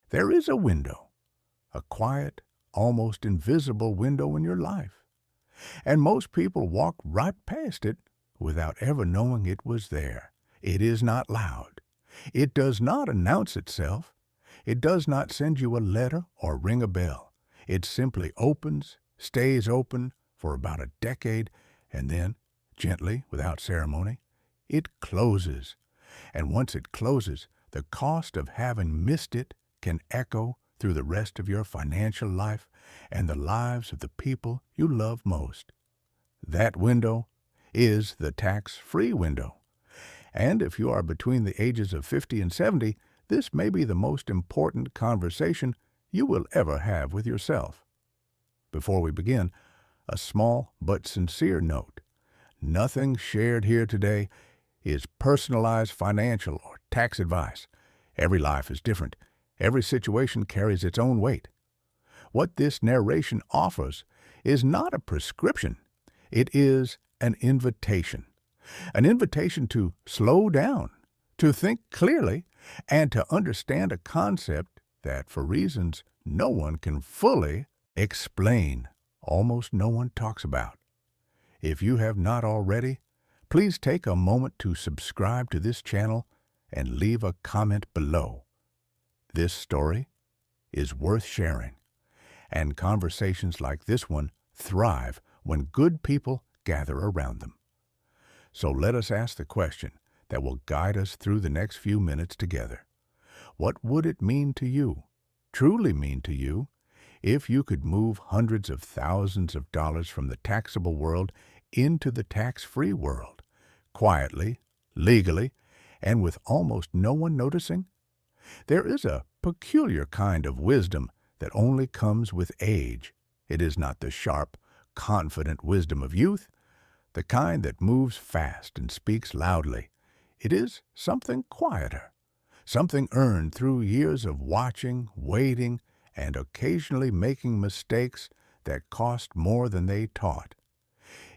There is a window, a quiet, almost invisible window in your life, and most people walk right past it without ever knowing it was there. It is not loud. It does not announce itself. It does not send you a letter or ring a bell. It simply opens, stays open for about a decade, and then, gently, without ceremony, it closes. And once it closes, the cost of having missed it can echo through the rest of your financial life and the lives of the people you love most. That window is the tax-free window. And if you are between the ages of 50 and 70, this may be the most important conversation you will ever have with yourself. Before we begin, a small but sincere note. Nothing shared here today is personalized financial or tax advice. Every life is different. Every situation carries its own weight. What this narration offers is not a prescription. It is an invitation. An invitation to slow down, to think clearly, and to understand a concept that, for reasons no one can fully explain, almost no one talks about. If you have not already, please take a moment to subscribe to this channel and leave a comment below. This story is worth sharing, and conversations like this one thrive when good people gather around them. So let us ask the question that will guide us through the next few minutes together. What would it mean to you, truly mean to you, if you could move hundreds of thousands of dollars from the taxable world into the tax-free world, quietly, legally, and with almost no one noticing? There is a peculiar kind of wisdom that only comes with age. It is not the sharp, confident wisdom of youth, the kind that moves fast and speaks loudly. It is something quieter, something earned through years of watching, waiting, and occasionally making mistakes that cost more than they taught.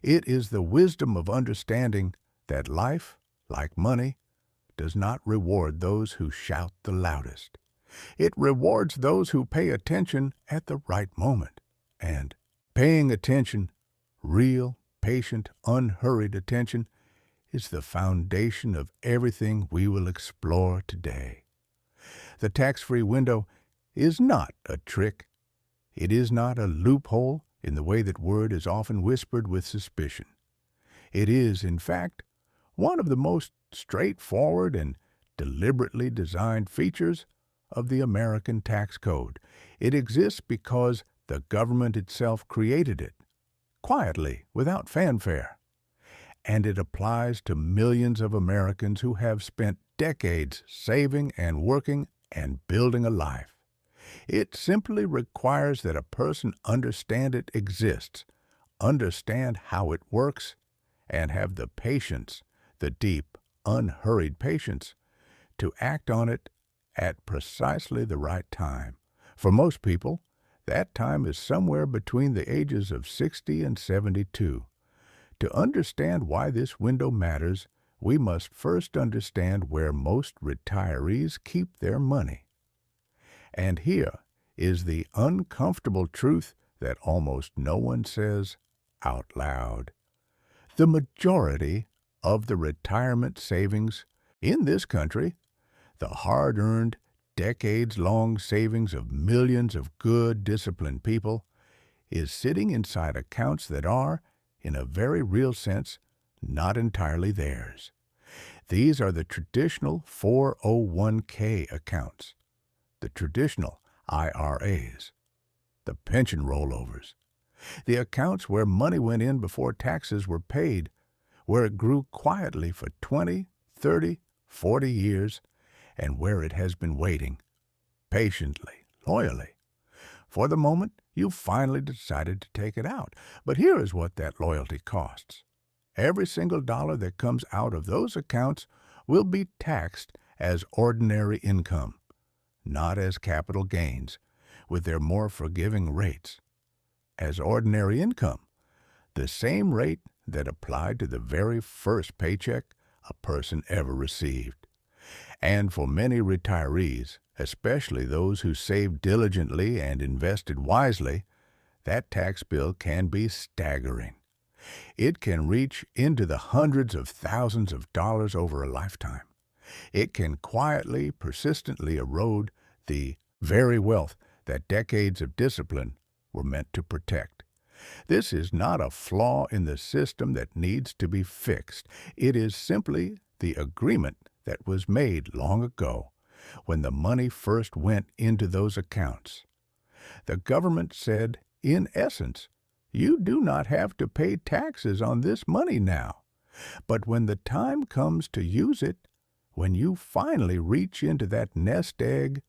It is the wisdom of understanding that life, like money, does not reward those who shout the loudest. It rewards those who pay attention at the right moment. And paying attention, real, patient, unhurried attention, is the foundation of everything we will explore today. The tax-free window is not a trick. It is not a loophole in the way that word is often whispered with suspicion. It is, in fact, one of the most straightforward and deliberately designed features of the American tax code. It exists because the government itself created it, quietly, without fanfare. And it applies to millions of Americans who have spent decades saving and working and building a life. It simply requires that a person understand it exists, understand how it works, and have the patience, the deep, unhurried patience, to act on it at precisely the right time. For most people, that time is somewhere between the ages of 60 and 72. To understand why this window matters, we must first understand where most retirees keep their money. And here is the uncomfortable truth that almost no one says out loud. The majority of the retirement savings in this country, the hard-earned, decades-long savings of millions of good, disciplined people, is sitting inside accounts that are, in a very real sense, not entirely theirs. These are the traditional 401k accounts, the traditional IRAs, the pension rollovers, the accounts where money went in before taxes were paid, where it grew quietly for 20, 30, 40 years, and where it has been waiting, patiently, loyally, for the moment you finally decided to take it out. But here is what that loyalty costs. Every single dollar that comes out of those accounts will be taxed as ordinary income, not as capital gains, with their more forgiving rates. As ordinary income, the same rate that applied to the very first paycheck a person ever received. And for many retirees, especially those who saved diligently and invested wisely, that tax bill can be staggering. It can reach into the hundreds of thousands of dollars over a lifetime. It can quietly, persistently erode the very wealth that decades of discipline were meant to protect. This is not a flaw in the system that needs to be fixed. It is simply the agreement that was made long ago when the money first went into those accounts. The government said, in essence, you do not have to pay taxes on this money now. But when the time comes to use it, when you finally reach into that nest egg,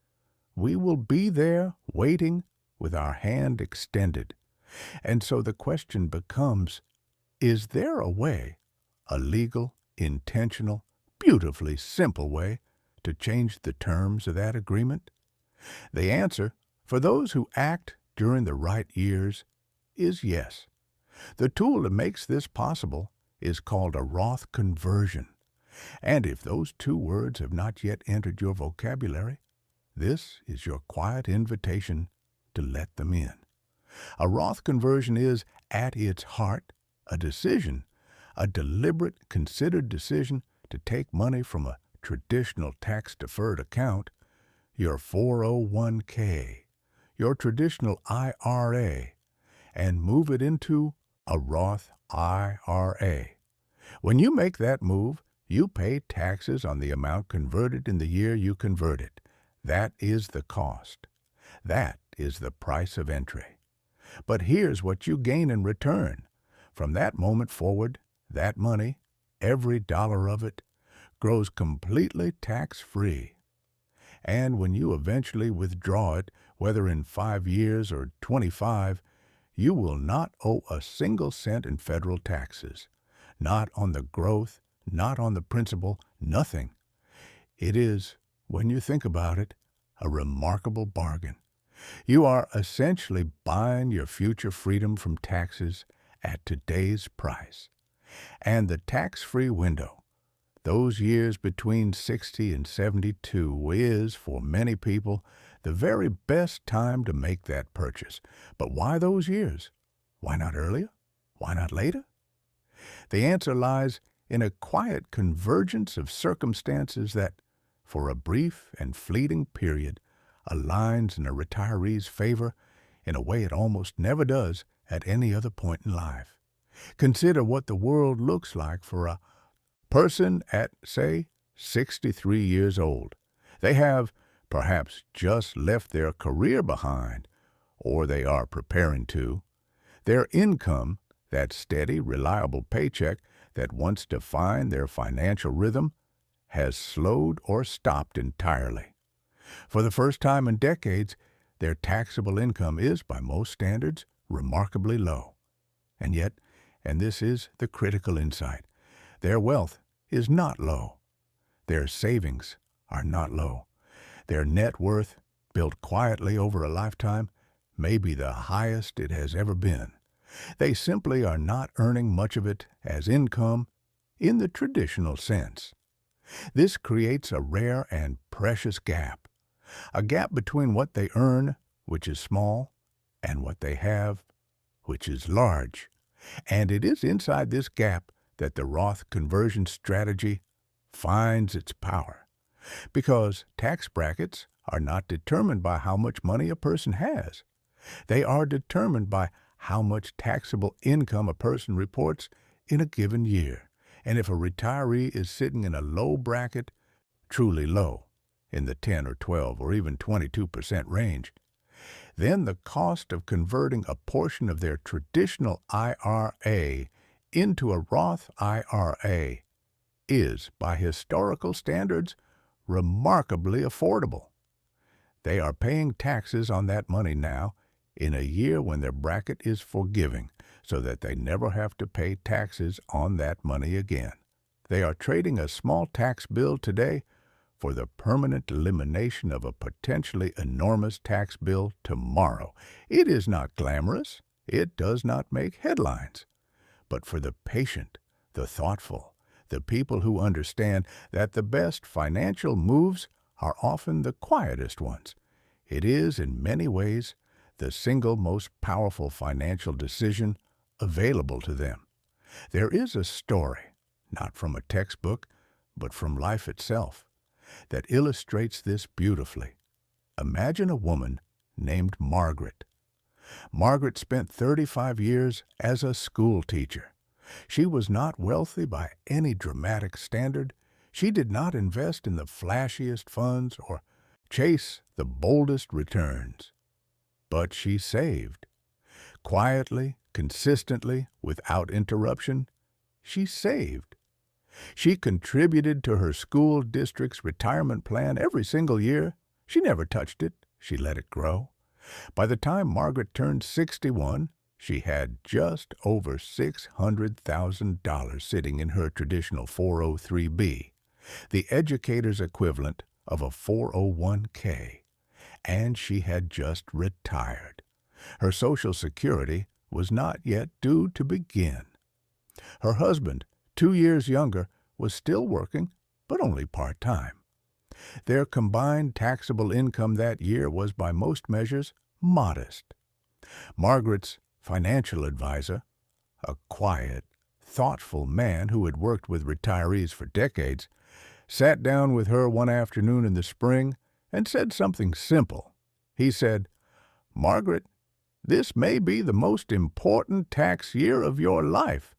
we will be there waiting with our hand extended. And so the question becomes, is there a way, a legal, intentional, beautifully simple way, to change the terms of that agreement? The answer, for those who act during the right years, is yes. The tool that makes this possible is called a Roth conversion. And if those two words have not yet entered your vocabulary, this is your quiet invitation to let them in. A Roth conversion is, at its heart, a decision, a deliberate, considered decision to take money from a traditional tax-deferred account, your 401k, your traditional IRA, and move it into a Roth IRA. When you make that move, you pay taxes on the amount converted in the year you convert it. That is the cost. That is the price of entry. But here's what you gain in return. From that moment forward, that money, every dollar of it, grows completely tax-free. And when you eventually withdraw it, whether in 5 years or 25, you will not owe a single cent in federal taxes. Not on the growth, not on the principal, nothing. It is, when you think about it, a remarkable bargain. You are essentially buying your future freedom from taxes at today's price. And the tax-free window, those years between 60 and 72, is, for many people, the very best time to make that purchase. But why those years? Why not earlier? Why not later? The answer lies in a quiet convergence of circumstances that, for a brief and fleeting period, aligns in a retiree's favor in a way it almost never does at any other point in life. Consider what the world looks like for a person at, say, 63 years old. They have perhaps just left their career behind, or they are preparing to. Their income, that steady, reliable paycheck that once defined their financial rhythm, has slowed or stopped entirely. For the first time in decades, their taxable income is, by most standards, remarkably low. And yet, and this is the critical insight, their wealth is not low. Their savings are not low. Their net worth, built quietly over a lifetime, may be the highest it has ever been. They simply are not earning much of it as income in the traditional sense. This creates a rare and precious gap, a gap between what they earn, which is small, and what they have, which is large. And it is inside this gap that the Roth conversion strategy finds its power. Because tax brackets are not determined by how much money a person has. They are determined by how much taxable income a person reports in a given year. And if a retiree is sitting in a low bracket, truly low, in the 10 or 12 or even 22% range, then the cost of converting a portion of their traditional IRA into a Roth IRA is, by historical standards, remarkably affordable. They are paying taxes on that money now in a year when their bracket is forgiving, so that they never have to pay taxes on that money again. They are trading a small tax bill today for the permanent elimination of a potentially enormous tax bill tomorrow. It is not glamorous. It does not make headlines. But for the patient, the thoughtful, The people who understand that the best financial moves are often the quietest ones. It is, in many ways, the single most powerful financial decision available to them. There is a story, not from a textbook, but from life itself, that illustrates this beautifully. Imagine a woman named Margaret. Margaret spent 35 years as a school teacher. She was not wealthy by any dramatic standard. She did not invest in the flashiest funds or chase the boldest returns. But she saved. Quietly, consistently, without interruption, she saved. She contributed to her school district's retirement plan every single year. She never touched it. She let it grow. By the time Margaret turned 61, she had just over $600,000 sitting in her traditional 403B, the educator's equivalent of a 401k, and she had just retired. Her Social Security was not yet due to begin. Her husband, 2 years younger, was still working, but only part-time. Their combined taxable income that year was by most measures modest. Margaret's financial advisor, a quiet, thoughtful man who had worked with retirees for decades, sat down with her one afternoon in the spring and said something simple. He said, "Margaret, this may be the most important tax year of your life,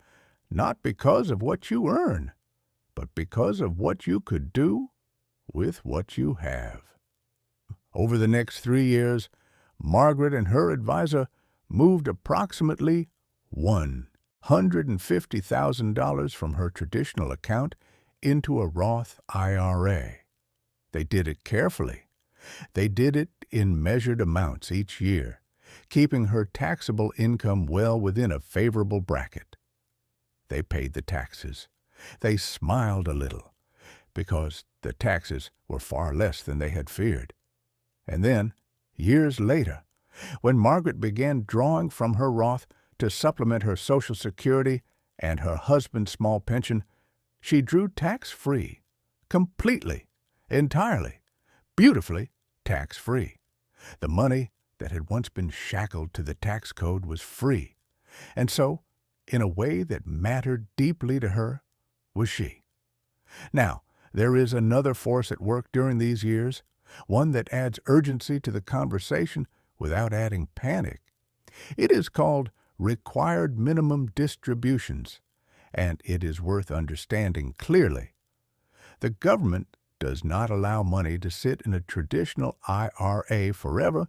not because of what you earn, but because of what you could do with what you have." Over the next 3 years, Margaret and her advisor moved approximately $150,000 from her traditional account into a Roth IRA. They did it carefully. They did it in measured amounts each year, keeping her taxable income well within a favorable bracket. They paid the taxes. They smiled a little, because the taxes were far less than they had feared. And then, years later, when Margaret began drawing from her Roth to supplement her Social Security and her husband's small pension, she drew tax-free, completely, entirely, beautifully tax-free. The money that had once been shackled to the tax code was free, and so, in a way that mattered deeply to her, was she. Now, there is another force at work during these years, one that adds urgency to the conversation without adding panic. It is called required minimum distributions, and it is worth understanding clearly. The government does not allow money to sit in a traditional IRA forever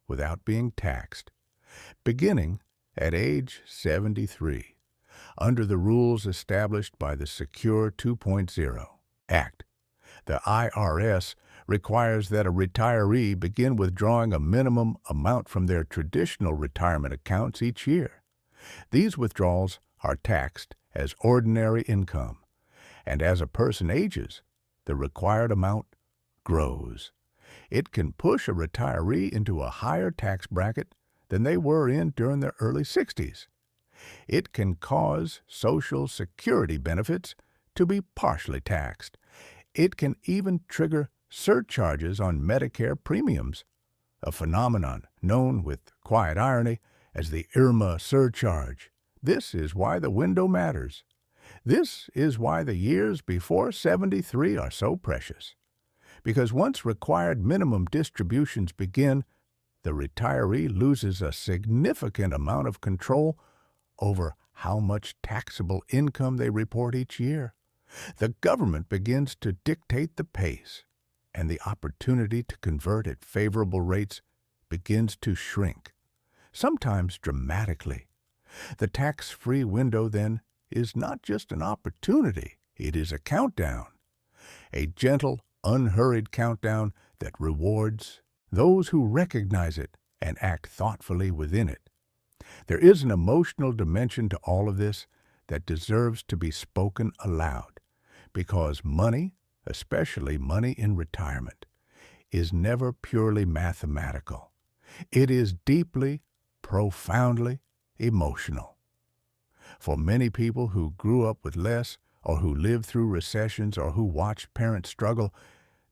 without being taxed. Beginning at age 73, under the rules established by the Secure 2.0 Act, the IRS requires that a retiree begin withdrawing a minimum amount from their traditional retirement accounts each year. These withdrawals are taxed as ordinary income, and as a person ages, the required amount grows. It can push a retiree into a higher tax bracket than they were in during their early 60s. It can cause Social Security benefits to be partially taxed. It can even trigger surcharges on Medicare premiums, a phenomenon known with quiet irony as the IRMA surcharge. This is why the window matters. This is why the years before 73 are so precious. Because once required minimum distributions begin, the retiree loses a significant amount of control over how much taxable income they report each year. The government begins to dictate the pace, and the opportunity to convert at favorable rates begins to shrink, sometimes dramatically. The tax-free window, then, is not just an opportunity, it is a countdown. A gentle, unhurried countdown that rewards those who recognize it and act thoughtfully within it. There is an emotional dimension to all of this that deserves to be spoken aloud, because money, especially money in retirement, is never purely mathematical. It is deeply, profoundly emotional. For many people who grew up with less or who lived through recessions, or who watched parents struggle,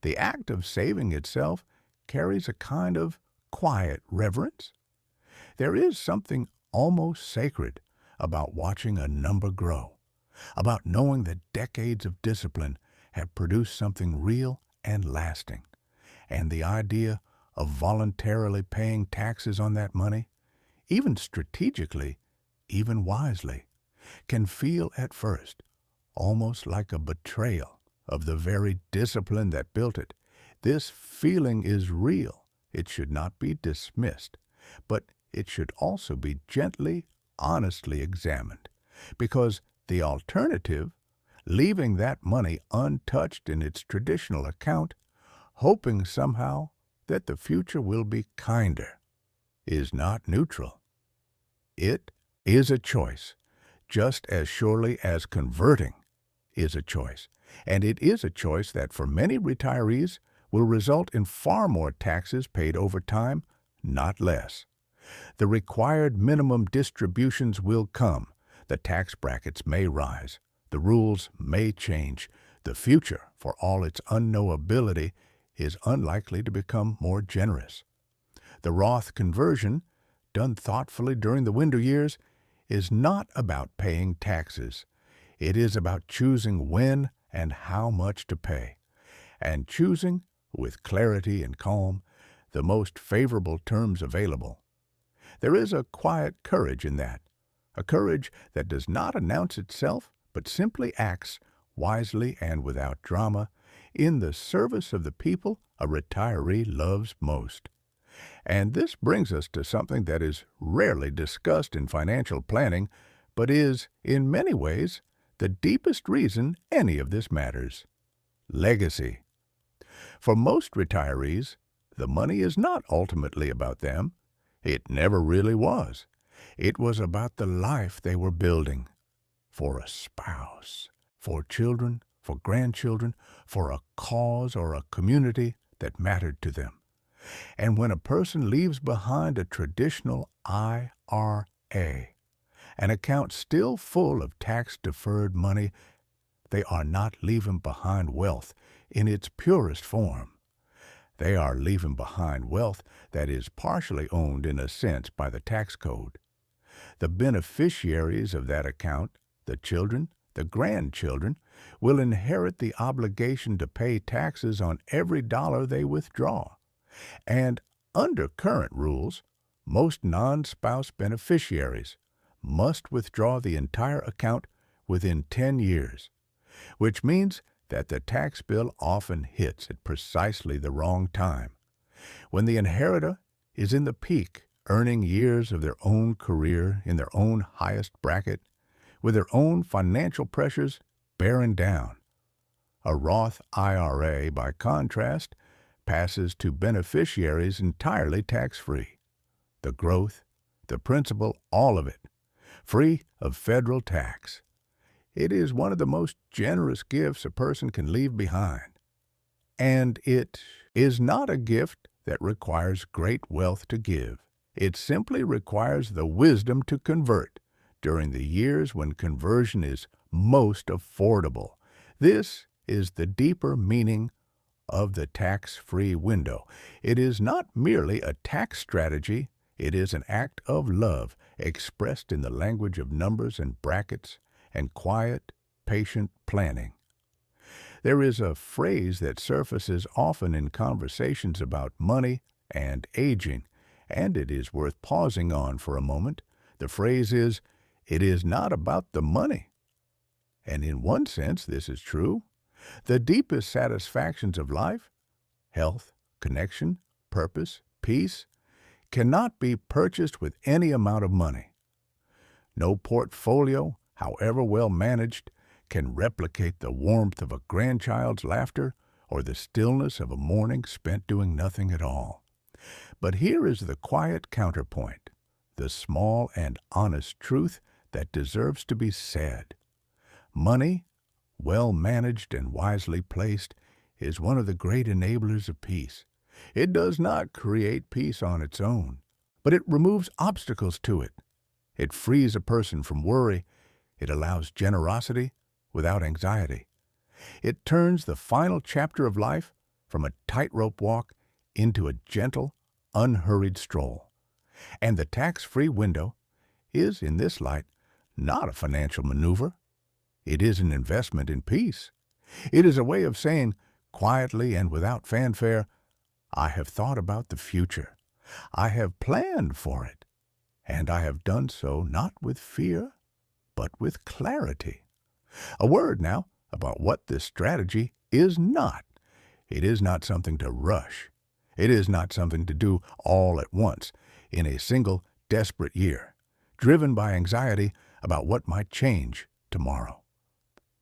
the act of saving itself carries a kind of quiet reverence. There is something almost sacred about watching a number grow, about knowing that decades of discipline have produced something real and lasting. And the idea of voluntarily paying taxes on that money, even strategically, even wisely, can feel at first almost like a betrayal of the very discipline that built it. This feeling is real. It should not be dismissed, but it should also be gently, honestly examined, because the alternative, leaving that money untouched in its traditional account, hoping somehow that the future will be kinder, is not neutral. It is a choice, just as surely as converting is a choice. And it is a choice that for many retirees will result in far more taxes paid over time, not less. The required minimum distributions will come. The tax brackets may rise. The rules may change. The future, for all its unknowability, is unlikely to become more generous. The Roth conversion, done thoughtfully during the window years, is not about paying taxes. It is about choosing when and how much to pay, and choosing, with clarity and calm, the most favorable terms available. There is a quiet courage in that, a courage that does not announce itself, but simply acts, wisely and without drama, in the service of the people a retiree loves most. And this brings us to something that is rarely discussed in financial planning, but is, in many ways, the deepest reason any of this matters: legacy. For most retirees, the money is not ultimately about them. It never really was. It was about the life they were building. For a spouse, for children, for grandchildren, for a cause or a community that mattered to them. And when a person leaves behind a traditional IRA, an account still full of tax-deferred money, they are not leaving behind wealth in its purest form. They are leaving behind wealth that is partially owned in a sense by the tax code. The beneficiaries of that account, the children, the grandchildren, will inherit the obligation to pay taxes on every dollar they withdraw. And under current rules, most non-spouse beneficiaries must withdraw the entire account within 10 years, which means that the tax bill often hits at precisely the wrong time, when the inheritor is in the peak, earning years of their own career in their own highest bracket, with their own financial pressures bearing down. A Roth IRA, by contrast, passes to beneficiaries entirely tax-free. The growth, the principal, all of it, free of federal tax. It is one of the most generous gifts a person can leave behind. And it is not a gift that requires great wealth to give. It simply requires the wisdom to convert during the years when conversion is most affordable. This is the deeper meaning of the tax-free window. It is not merely a tax strategy. It is an act of love expressed in the language of numbers and brackets and quiet, patient planning. There is a phrase that surfaces often in conversations about money and aging, and it is worth pausing on for a moment. The phrase is, "It is not about the money." And in one sense, this is true. The deepest satisfactions of life, health, connection, purpose, peace, cannot be purchased with any amount of money. No portfolio, however well managed, can replicate the warmth of a grandchild's laughter or the stillness of a morning spent doing nothing at all. But here is the quiet counterpoint, the small and honest truth that deserves to be said. Money, well managed and wisely placed, is one of the great enablers of peace. It does not create peace on its own, but it removes obstacles to it. It frees a person from worry. It allows generosity, without anxiety. It turns the final chapter of life from a tightrope walk into a gentle, unhurried stroll. And the tax-free window is, in this light, not a financial maneuver. It is an investment in peace. It is a way of saying, quietly and without fanfare, I have thought about the future. I have planned for it. And I have done so not with fear, but with clarity. A word now about what this strategy is not. It is not something to rush. It is not something to do all at once in a single desperate year, driven by anxiety about what might change tomorrow.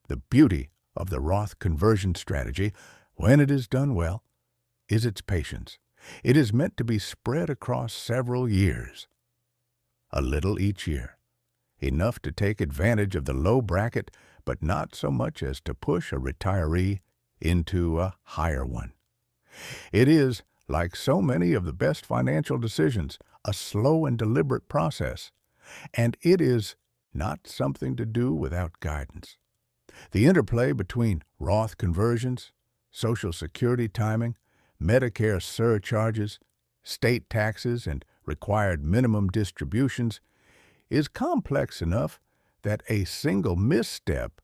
The beauty of the Roth conversion strategy, when it is done well, is its patience. It is meant to be spread across several years. A little each year, enough to take advantage of the low bracket, but not so much as to push a retiree into a higher one. It is, like so many of the best financial decisions, a slow and deliberate process, and it is not something to do without guidance. The interplay between Roth conversions, Social Security timing, Medicare surcharges, state taxes, and required minimum distributions is complex enough that a single misstep,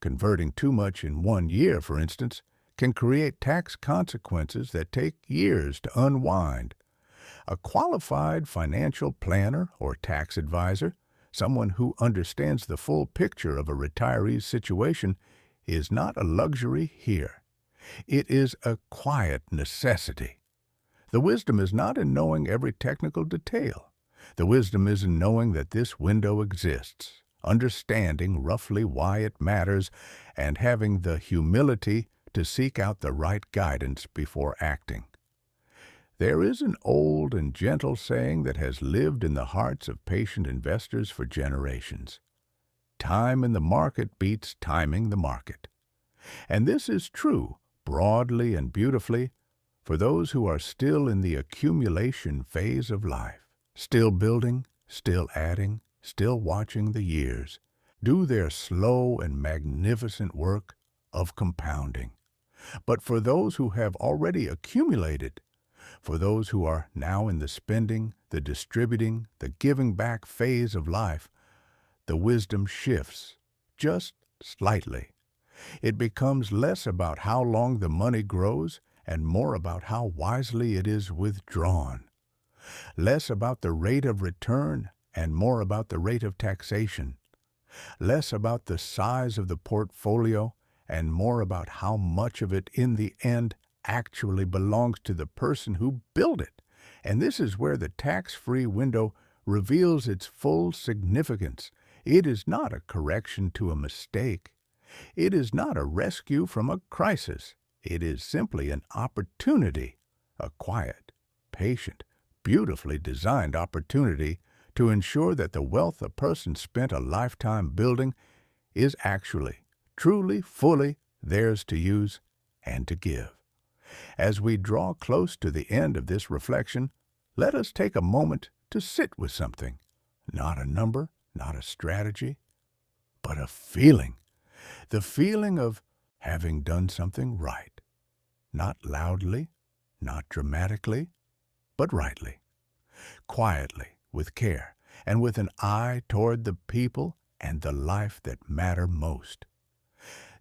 converting too much in 1 year, for instance, can create tax consequences that take years to unwind. A qualified financial planner or tax advisor, someone who understands the full picture of a retiree's situation, is not a luxury here. It is a quiet necessity. The wisdom is not in knowing every technical detail. The wisdom is in knowing that this window exists, understanding roughly why it matters, and having the humility to seek out the right guidance before acting. There is an old and gentle saying that has lived in the hearts of patient investors for generations. Time in the market beats timing the market. And this is true, broadly and beautifully, for those who are still in the accumulation phase of life, still building, still adding, still watching the years do their slow and magnificent work of compounding. But for those who have already accumulated, for those who are now in the spending, the distributing, the giving back phase of life, the wisdom shifts just slightly. It becomes less about how long the money grows and more about how wisely it is withdrawn. Less about the rate of return and more about the rate of taxation. Less about the size of the portfolio and more about how much of it in the end actually belongs to the person who built it. And this is where the tax-free window reveals its full significance. It is not a correction to a mistake. It is not a rescue from a crisis. It is simply an opportunity, a quiet, patient, beautifully designed opportunity to ensure that the wealth a person spent a lifetime building is actually, truly, fully theirs to use and to give. As we draw close to the end of this reflection, let us take a moment to sit with something, not a number, not a strategy, but a feeling. The feeling of having done something right. Not loudly, not dramatically, but rightly. Quietly, with care, and with an eye toward the people and the life that matter most.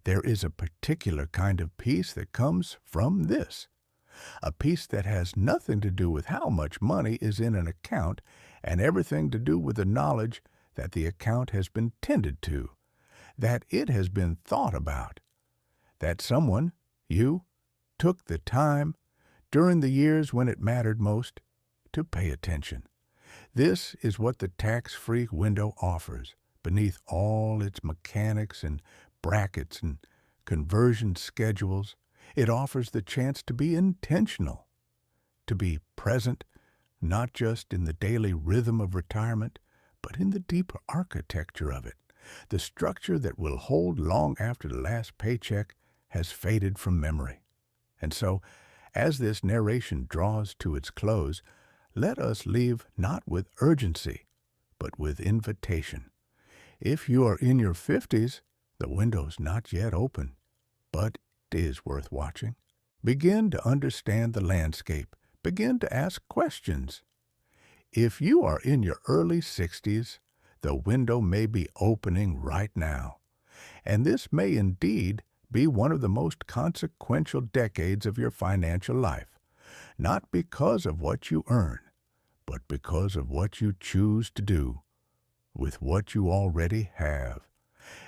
There is a particular kind of peace that comes from this. A peace that has nothing to do with how much money is in an account and everything to do with the knowledge that the account has been tended to, that it has been thought about, that someone, you, took the time, during the years when it mattered most, to pay attention. This is what the tax-free window offers, beneath all its mechanics and brackets and conversion schedules. It offers the chance to be intentional, to be present, not just in the daily rhythm of retirement, but in the deeper architecture of it, the structure that will hold long after the last paycheck has faded from memory. And so, as this narration draws to its close, let us leave not with urgency, but with invitation. If you are in your 50s, The window's not yet open, but it is worth watching. Begin to understand the landscape. Begin to ask questions. If you are in your early 60s, the window may be opening right now, and this may indeed be one of the most consequential decades of your financial life, not because of what you earn, but because of what you choose to do with what you already have.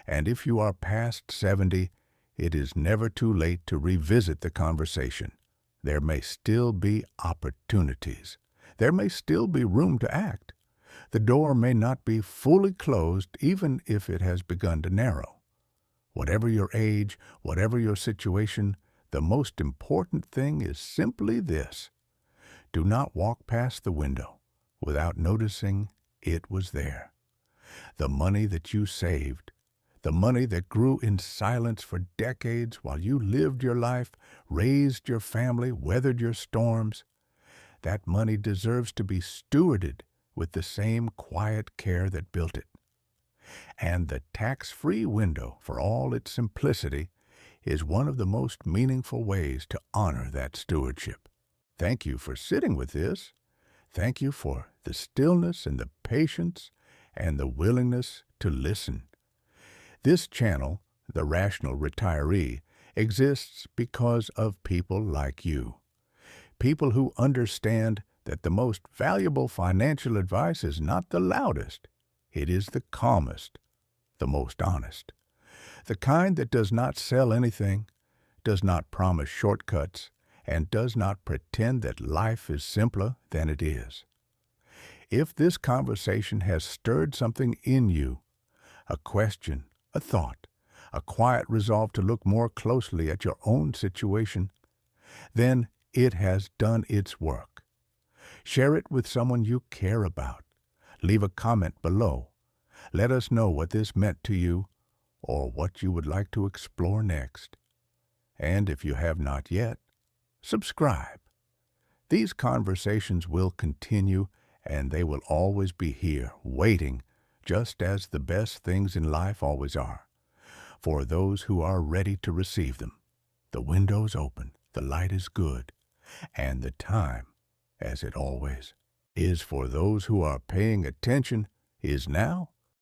And if you are past 70, it is never too late to revisit the conversation. There may still be opportunities. There may still be room to act. The door may not be fully closed even if it has begun to narrow. Whatever your age, whatever your situation, the most important thing is simply this: do not walk past the window without noticing it was there. The money that you saved, the money that grew in silence for decades while you lived your life, raised your family, weathered your storms, that money deserves to be stewarded with the same quiet care that built it. And the tax-free window, for all its simplicity, is one of the most meaningful ways to honor that stewardship. Thank you for sitting with this. Thank you for the stillness and the patience and the willingness to listen. This channel, The Rational Retiree, exists because of people like you. People who understand that the most valuable financial advice is not the loudest. It is the calmest, the most honest. The kind that does not sell anything, does not promise shortcuts, and does not pretend that life is simpler than it is. If this conversation has stirred something in you, a question, a thought, a quiet resolve to look more closely at your own situation, then it has done its work. Share it with someone you care about. Leave a comment below. Let us know what this meant to you or what you would like to explore next. And if you have not yet, subscribe. These conversations will continue, and they will always be here, waiting, just as the best things in life always are, for those who are ready to receive them. The window's open, the light is good, and the time, as it always is for those who are paying attention, is now